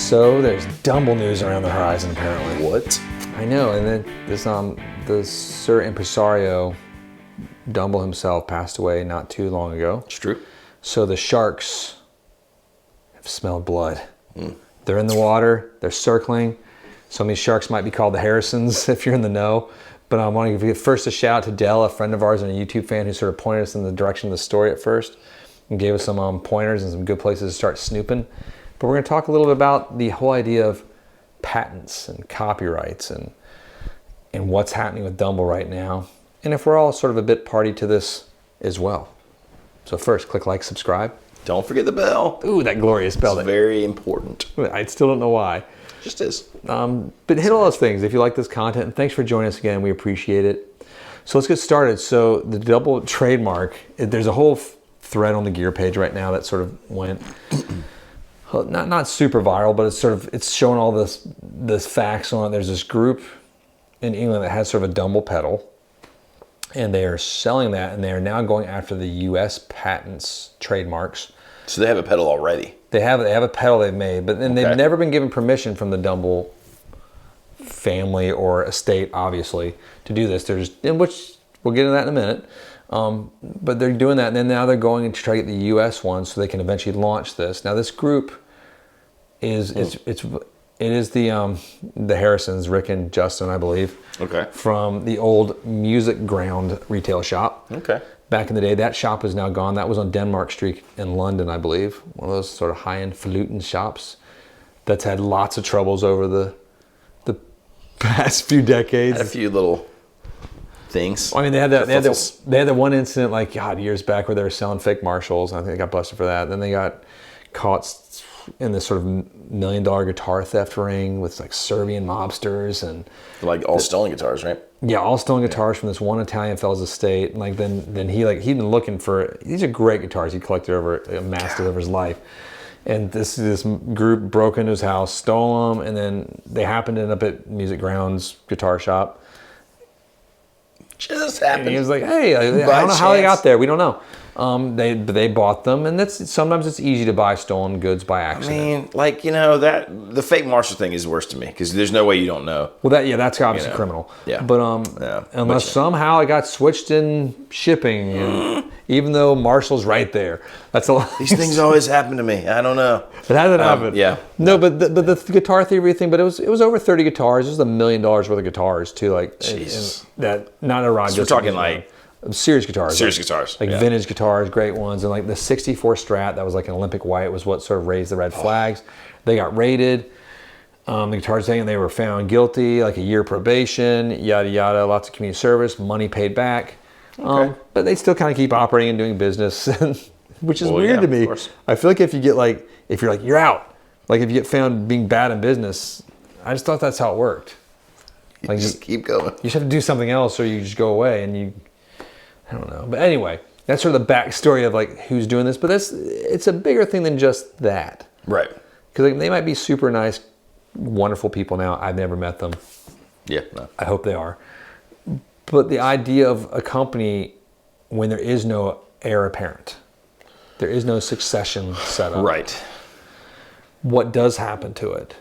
So there's Dumble news around the horizon, apparently. What? I know, and then this the Sir Impresario Dumble himself passed away not too long ago. It's true. So the sharks have smelled blood. They're in the water. They're circling. Some of these sharks might be called the Harrisons if you're in the know. But I want to give first a shout out to Dell, a friend of ours and a YouTube fan who sort of pointed us in the direction of the story at first and gave us some pointers and some good places to start snooping. But we're going to talk a little bit about the whole idea of patents and copyrights and what's happening with Dumble right now. And if we're all sort of a bit party to this as well. So first, click like, subscribe. Don't forget the bell. Ooh, that glorious bell. It's very important. I still don't know why. Just is. But hit all those things if you like this content. And thanks for joining us again. We appreciate it. So let's get started. So the Dumble trademark, there's a whole thread on the gear page right now that sort of went not super viral, but it's showing all this facts on it. There's this group in England that has sort of a Dumble pedal, and they are selling that, and they are now going after the U.S. patents trademarks. So they have a pedal already. They have a pedal they've made, but then they've never been given permission from the Dumble family or estate, obviously, to do this. Which we'll get into that in a minute. But they're doing that, and then now they're going to try to get the U.S. one so they can eventually launch this. Now this group is the Harrisons, Rick and Justin, I believe. Okay. From the old Music Ground retail shop. Okay. Back in the day, that shop is now gone. That was on Denmark Street in London, I believe. One of those sort of high-end falutin shops that's had lots of troubles over the past few decades. Had a few little things. I mean, they had that one incident, like, God, years back where they were selling fake Marshalls. And I think they got busted for that. Then they got caught in this sort of $1 million guitar theft ring with like Serbian mobsters and like all stolen guitars, right? Yeah, all stolen guitars from this one Italian fella's estate. And like then he'd been looking for, these are great guitars he collected amassed over his life. And this group broke into his house, stole them, and then they happened to end up at Music Ground's guitar shop. Just happened. And he was like, "Hey, I don't know how they got there. We don't know." They bought them, and sometimes it's easy to buy stolen goods by accident. I mean, like, that the fake Marshall thing is worse to me because there's no way you don't know. Well, that's obviously criminal. Yeah. But unless somehow it got switched in shipping, and even though Marshall's right there, that's a lot. These things always happen to me. I don't know. It hasn't happened. Yeah. No, but the guitar theory thing. But it was over 30 guitars. It was $1 million worth of guitars too. Like, Jesus. That not a rod. So we're talking like serious guitars. Serious guitars. Like vintage guitars, great ones. And like the 64 Strat, that was like an Olympic white, was what sort of raised the red flags. They got raided. The guitars saying they were found guilty, like a year probation, yada, yada, lots of community service, money paid back. Okay. But they still kind of keep operating and doing business, which is weird to me. I feel like if you're out, like if you get found being bad in business, I just thought that's how it worked. Like just keep going. You just have to do something else or you just go away and I don't know. But anyway, that's sort of the backstory of like who's doing this. But it's a bigger thing than just that. Right. Because they might be super nice, wonderful people now. I've never met them. Yeah. No. I hope they are. But the idea of a company when there is no heir apparent, there is no succession set up. Right. What does happen to it?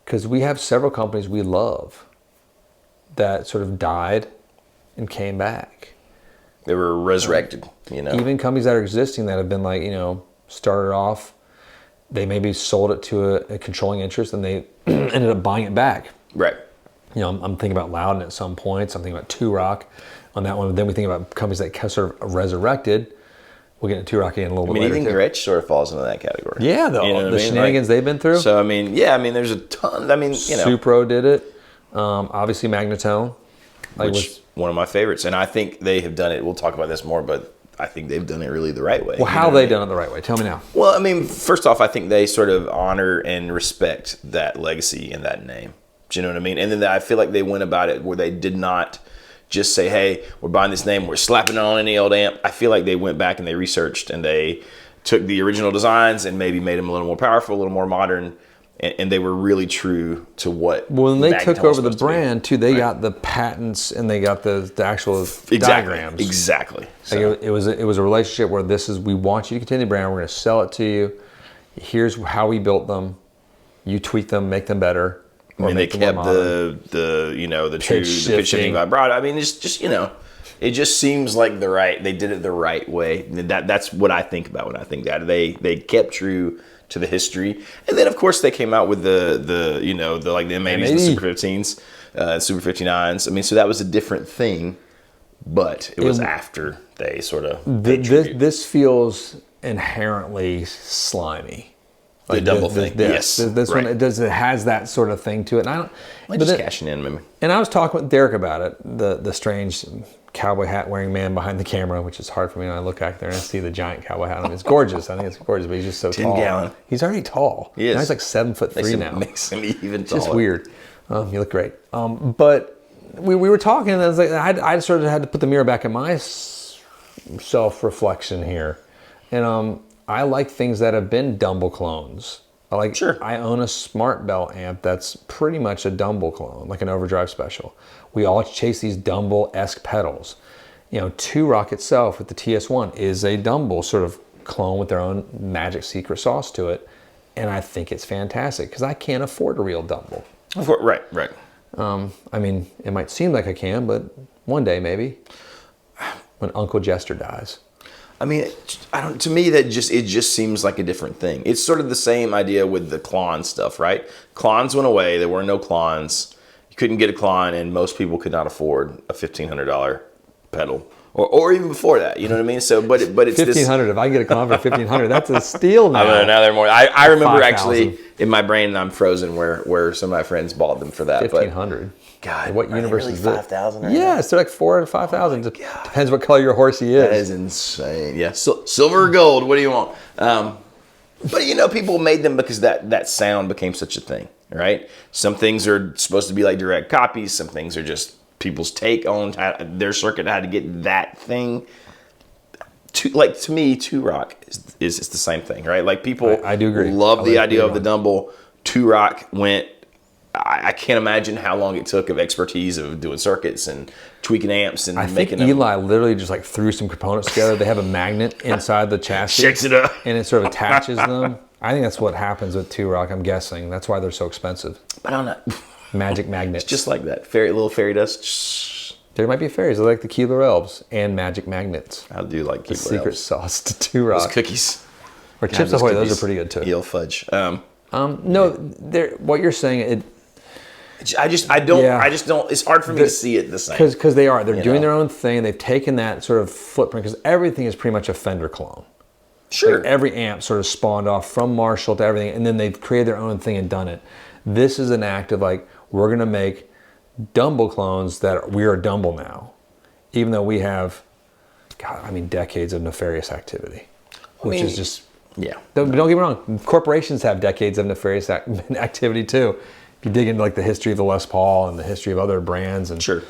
Because we have several companies we love that sort of died and came back. They were resurrected, Even companies that are existing that have been like, started off, they maybe sold it to a controlling interest and they ended up buying it back. Right. I'm thinking about Loudon at some points. I'm thinking about Two Rock on that one. Then we think about companies that sort of resurrected. We'll get into Two Rock again a little bit later. Even Gretsch sort of falls into that category. Yeah, the shenanigans they've been through. So, there's a ton. Supro did it. Obviously, Magnatone. Which one of my favorites. And I think they have done it. We'll talk about this more, but I think they've done it really the right way. Well, how have they done it the right way? Tell me now. Well, first off, I think they sort of honor and respect that legacy and that name. Do you know what I mean? And then I feel like they went about it where they did not just say, hey, we're buying this name, we're slapping it on any old amp. I feel like they went back and they researched and they took the original designs and maybe made them a little more powerful, a little more modern. And they were really true to what. Well, when they took over the brand too, they got the patents and they got the actual diagrams. Exactly. So. Like it was a relationship where we want you to continue the brand. We're going to sell it to you. Here's how we built them. You tweak them, make them better. I mean, they kept the pitch shifting vibrato. I mean, it's just it just seems like they did it the right way. That's what I think about when I think that they kept true to the history, and then of course they came out with the M80s, the Super 15s, Super 59s. I mean, so that was a different thing, but it was after they sort of. This feels inherently slimy. The Dumble thing, yes. This one, it has that sort of thing to it. And I don't. Just cashing in, maybe. And I was talking with Derek about it, the strange cowboy hat wearing man behind the camera, which is hard for me when I look back there and I see the giant cowboy hat on him. It's gorgeous. I think it's gorgeous, but he's just so 10 tall. gallon. He's already tall. He is. Now he's like 7'3" now. Makes him even It's taller. just weird. You look great. But we were talking, and I was like, I sort of had to put the mirror back in my self-reflection here, and I like things that have been Dumble clones. I own a Smart Bell amp that's pretty much a Dumble clone, like an overdrive special. We all chase these Dumble-esque pedals. Two Rock itself with the TS1 is a Dumble sort of clone with their own magic secret sauce to it, and I think it's fantastic because I can't afford a real Dumble. Right. I mean, it might seem like I can, but one day maybe, when Uncle Jester dies. I mean, to me, it just seems like a different thing. It's sort of the same idea with the Klon stuff, right? Klons went away. There were no Klons. You couldn't get a Klon, and most people could not afford a $1,500 pedal, or even before that. You know what I mean? So, but it's $1,500. If I get a Klon for $1,500, that's a steal now. I mean, now they're more. I remember 5, actually in my brain, I'm frozen where some of my friends bought them for that. $1,500. God, what universe is this? 5,000? Yes, they're like $4,000 to $5,000. Depends what color your horsey is. That is insane. Yeah, silver or gold. What do you want? But people made them because that sound became such a thing, right? Some things are supposed to be like direct copies. Some things are just people's take on their circuit, how to get that thing. To me, 2 Rock is the same thing, right? Like people, I do agree. Love the idea of the Dumble. 2 Rock went. I can't imagine how long it took of expertise of doing circuits and tweaking amps and making them. Eli literally just like threw some components together. They have a magnet inside the chassis. Shakes it up. And it sort of attaches them. I think that's what happens with 2 Rock, I'm guessing. That's why they're so expensive. But I'm not. Magic magnets. It's just like that. Little fairy dust. There might be fairies. They're like the Keebler Elves and magic magnets. I do like Keebler Elves. The secret sauce to 2 Rock. Those cookies. Or Chips Ahoy, those are pretty good too. Eel fudge. No, what you're saying, I just don't. It's hard for me to see it the same. Because they're doing their own thing. They've taken that sort of footprint because everything is pretty much a Fender clone. Sure. Like every amp sort of spawned off from Marshall to everything, and then they've created their own thing and done it. This is an act of like, we're gonna make Dumble clones that we are Dumble now, even though we have, decades of nefarious activity, which is just. Yeah. Don't get me wrong. Corporations have decades of nefarious activity too. If you dig into like the history of the Les Paul and the history of other brands, and sure,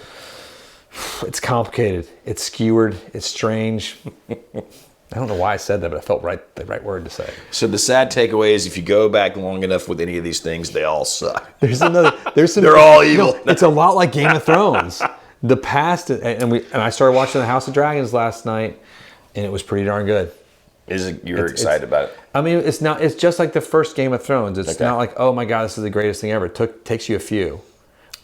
it's complicated. It's skewered. It's strange. I don't know why I said that, but it felt the right word to say. So the sad takeaway is, if you go back long enough with any of these things, they all suck. They're all evil. It's a lot like Game of Thrones. The past, and I started watching The House of Dragons last night, and it was pretty darn good. You're excited about it? I mean, it's just like the first Game of Thrones. It's not like, oh my God, this is the greatest thing ever. It takes you a few,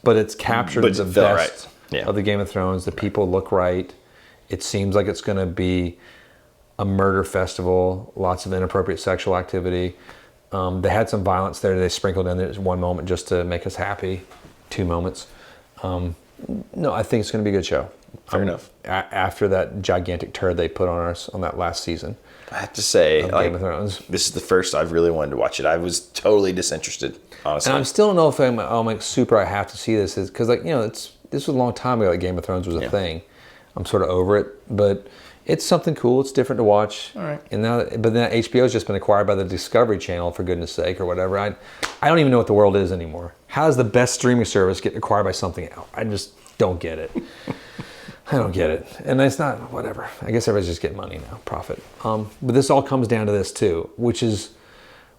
but it's captured the best of the Game of Thrones. The people look right. It seems like it's going to be a murder festival, lots of inappropriate sexual activity. They had some violence there. They sprinkled in there one moment just to make us happy, 2 moments. No, I think it's going to be a good show. Fair enough. After that gigantic turd they put on us on that last season. I have to say, Game of Thrones. This is the first I've really wanted to watch it. I was totally disinterested, honestly. And I still don't know if I'm like super. I have to see this because this was a long time ago. Like Game of Thrones was a thing. I'm sort of over it, but it's something cool. It's different to watch. All right. And but then HBO's just been acquired by the Discovery Channel, for goodness sake, or whatever. I don't even know what the world is anymore. How does the best streaming service get acquired by something else? I just don't get it. I don't get it. And it's not, whatever. I guess everybody's just getting money now, profit. But this all comes down to this too, which is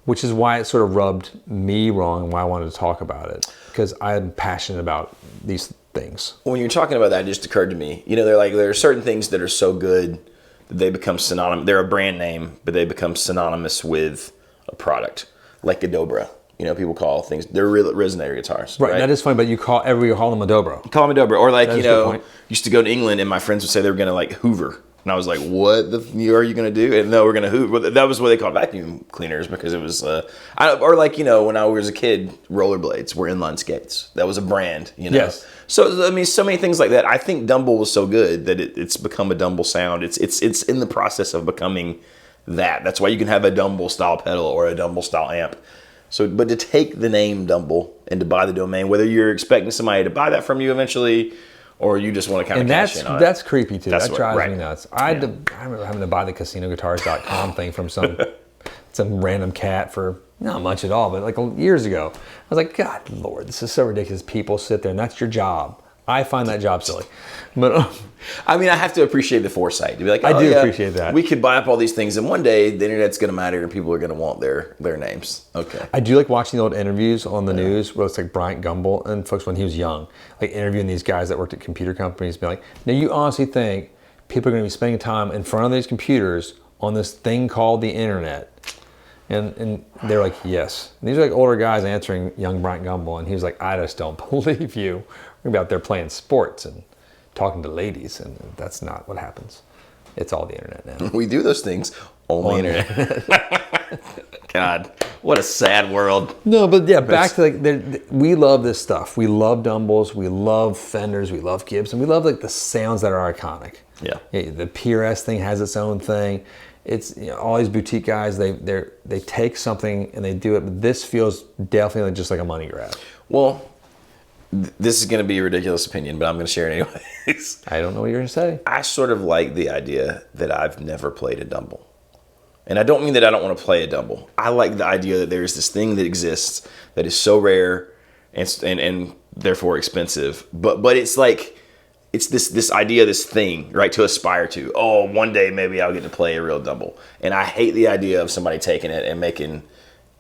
why it sort of rubbed me wrong and why I wanted to talk about it. Because I'm passionate about these things. When you're talking about that, it just occurred to me, there are certain things that are so good that they become synonymous. They're a brand name, but they become synonymous with a product, like a Dobra. people call things, they're real resonator guitars. Right. That is funny, but you call them a dobro. Call them a dobro. Or like, That is a good point. used to go to England and my friends would say they were going to like Hoover. And I was like, what are you going to do? And no, we're going to Hoover. Well, that was what they called vacuum cleaners because it was, or like, when I was a kid, rollerblades were inline skates. That was a brand, Yes. So, I mean, so many things like that. I think Dumble was so good that it's become a Dumble sound. It's in the process of becoming that. That's why you can have a Dumble style pedal or a Dumble style amp. So, but to take the name Dumble and to buy the domain, whether you're expecting somebody to buy that from you eventually, or you just want to kind of cash in on it. That's creepy too. That drives right. me nuts. I remember having to buy the casinoguitars.com thing from some random cat for not much at all, but like years ago. I was like, God Lord, this is so ridiculous. People sit there and that's your job. I find that job silly. But I mean, I have to appreciate the foresight to be like, I do appreciate that. We could buy up all these things, and one day the internet's going to matter, and people are going to want their names. Okay. I do like watching the old interviews on the news where it's like Bryant Gumbel and folks when he was young, like interviewing these guys that worked at computer companies, being like, now you honestly think people are going to be spending time in front of these computers on this thing called the internet? And they're like, yes. And these are like older guys answering young Bryant Gumbel, and he was like, I just don't believe you. We're about there playing sports and talking to ladies, and that's not what happens. It's all the internet now. We do those things on the internet. God, what a sad world. No, but yeah, back to like, we love this stuff. We love Dumbles, we love Fenders, we love Gibson, we love like the sounds that are iconic. Yeah. The PRS thing has its own thing. It's all these boutique guys. They take something and they do it, but this feels definitely just like a money grab. Well, this is going to be a ridiculous opinion, but I'm going to share it anyways. I don't know what you're going to say. I sort of like the idea that I've never played a Dumble. And I don't mean that I don't want to play a Dumble. I like the idea that there's this thing that exists that is so rare and therefore expensive. But it's like, it's this idea, this thing, right, to aspire to. Oh, one day maybe I'll get to play a real Dumble. And I hate the idea of somebody taking it and making,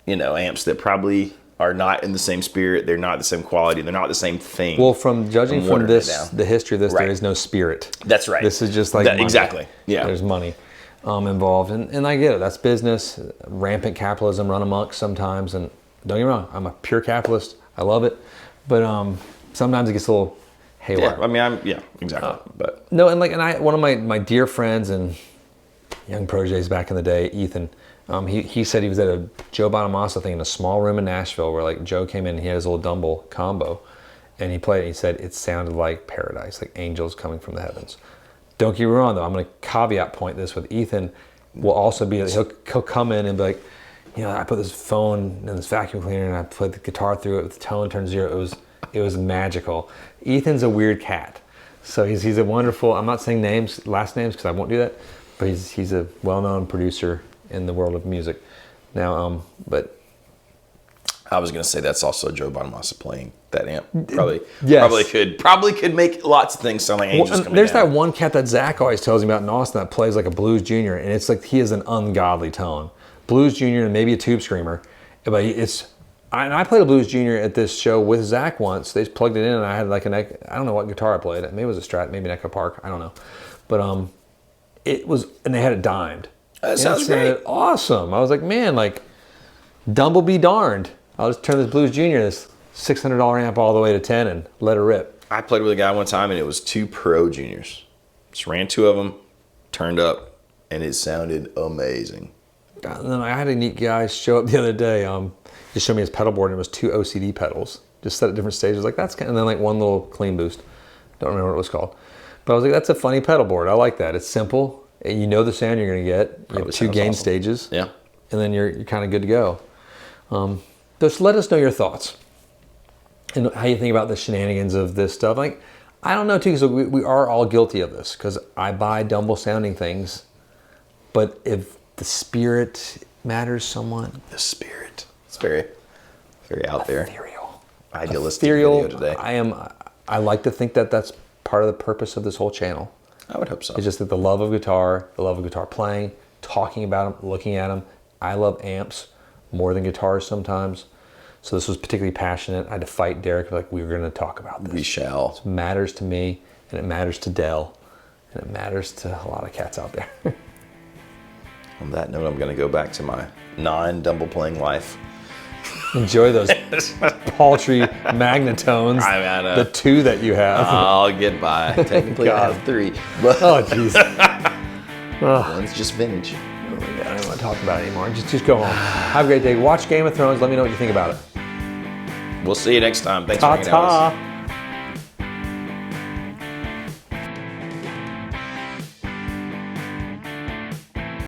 amps that probably are not in the same spirit. They're not the same quality. They're not the same thing. Well, from judging from this, the history of this, right. There is no spirit. That's right. This is just like money. Exactly. Yeah. There's money involved, and I get it. That's business. Rampant capitalism run amok sometimes, and don't get me wrong. I'm a pure capitalist. I love it, but sometimes it gets a little haywire. Yeah. I mean, exactly. But no, and one of my dear friends and young proteges back in the day, Ethan. He said he was at a Joe Bonamassa thing in a small room in Nashville where like Joe came in and he had his little Dumble combo and he played it and he said it sounded like paradise, like angels coming from the heavens. Don't get me wrong though, I'm going to caveat point this with Ethan will also be, he'll come in and be like, I put this phone in this vacuum cleaner and I put the guitar through it with the tone turned zero. It was magical. Ethan's a weird cat. So he's a wonderful, I'm not saying last names because I won't do that, but he's a well-known producer in the world of music now, but I was going to say that's also Joe Bonamassa playing that amp. Probably could make lots of things sound like angels coming there's down. that one cat that Zach always tells me about in Austin that plays like a blues junior, and it's like he has an ungodly tone. Blues junior and maybe a tube screamer, but I played a blues junior at this show with Zach once. They just plugged it in and I had like I don't know what guitar I played. Maybe it was a Strat, maybe an Echo Park. I don't know, but it was, and they had it dimed. That sounds great. Awesome. I was like, man, like, Dumble be darned. I'll just turn this Blues Junior, this $600 amp all the way to 10 and let it rip. I played with a guy one time and it was 2 Pro Juniors. Just ran 2 of them, turned up, and it sounded amazing. And then I had a neat guy show up the other day. Just showed me his pedal board and it was 2 OCD pedals. Just set at different stages. Like, that's kind of, and then like one little clean boost. Don't remember what it was called. But I was like, that's a funny pedal board. I like that. It's simple. You know the sound you're going to get. You have 2 gain stages. Yeah. And then you're kind of good to go. Just let us know your thoughts and how you think about the shenanigans of this stuff. Like, I don't know too, because we are all guilty of this because I buy Dumble sounding things. But if the spirit matters somewhat. The spirit. It's very, very out there. Ethereal. Idealistic video today. I like to think that that's part of the purpose of this whole channel. I would hope so. It's just that the love of guitar playing, talking about them, looking at them. I love amps more than guitars sometimes. So this was particularly passionate. I had to fight Derek, like, we were going to talk about this. We shall. It matters to me, and it matters to Dell, and it matters to a lot of cats out there. On that note, I'm going to go back to my non-Dumble playing life. Enjoy those paltry magnetones. I know. The 2 that you have. I'll get by. Technically, I have 3. But Oh, jeez. one's just vintage. Oh my God, I don't want to talk about it anymore. Just go home. Have a great day. Watch Game of Thrones. Let me know what you think about it. We'll see you next time. Thanks for hanging out with us. Ta-ta.